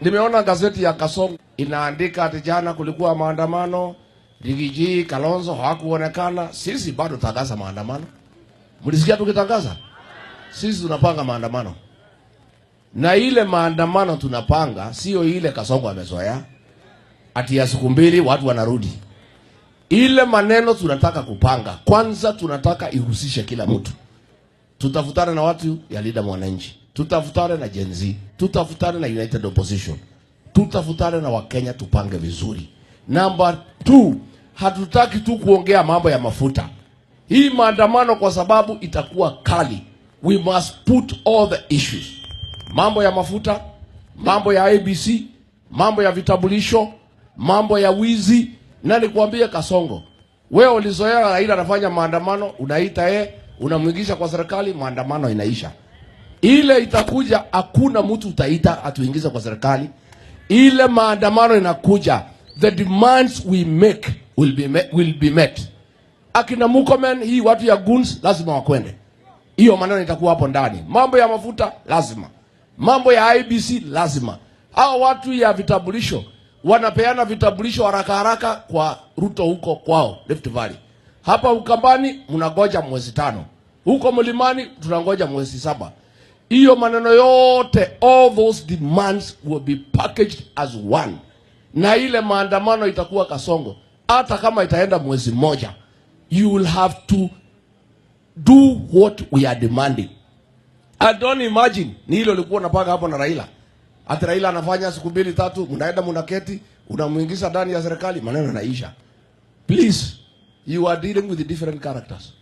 Nimeona gazeti ya Kasongo inaandika ati jana kulikuwa maandamano, Rigiji, Kalonzo hawakuonekana. Sisi bado tangaza maandamano. Mlisikia tukitangaza? Sisi tunapanga maandamano. Na ile maandamano tunapanga sio ile Kasongo amezoea. Ati ya siku mbili watu wanarudi. Ile maneno tunataka kupanga. Kwanza tunataka ihusishe kila mtu. Tutafutane na watu ya Linda Mwananchi. Tutafutane na Gen Z. Tutafutane na United Opposition. Tutafutane na Wakenya tupange vizuri. Number 2, hatutaki tu kuongea mambo ya mafuta. Hii maandamano kwa sababu itakuwa kali. We must put all the issues. Mambo ya mafuta, mambo ya ABC, mambo ya vitambulisho, mambo ya wizi. Na nikwambie Kasongo, wewe ulizoea Raila anafanya maandamano, unaita unamwingisha kwa serikali, maandamano inaisha. Ile itakuja hakuna mtu utaita atuingize kwa serikali. Ile maandamano inakuja, the demands we make will be met. Akina Murkomen, hii watu ya guns lazima wakwende. Hiyo maneno itakuwa hapo ndani. Mambo ya mafuta lazima. Mambo ya IBC lazima. Hao watu ya vitambulisho wanapeana vitambulisho haraka haraka kwa Ruto huko kwao Rift Valley. Hapa Ukambani mnangoja mwezi 5. Huko Mlimani tunangoja mwezi 7. Hiyo maneno yote, all those demands will be packaged as one. Na ile maandamano itakuwa Kasongo. Hata kama itaenda mwezi 1, you will have to do what we are demanding. I don't imagine ni hilo likuwa unapanga hapo na Raila. Ati Raila anafanya siku 2 3, mnaenda mnaketi, unamuingiza ndani ya serikali, maneno yanaisha. Please, you are dealing with different characters.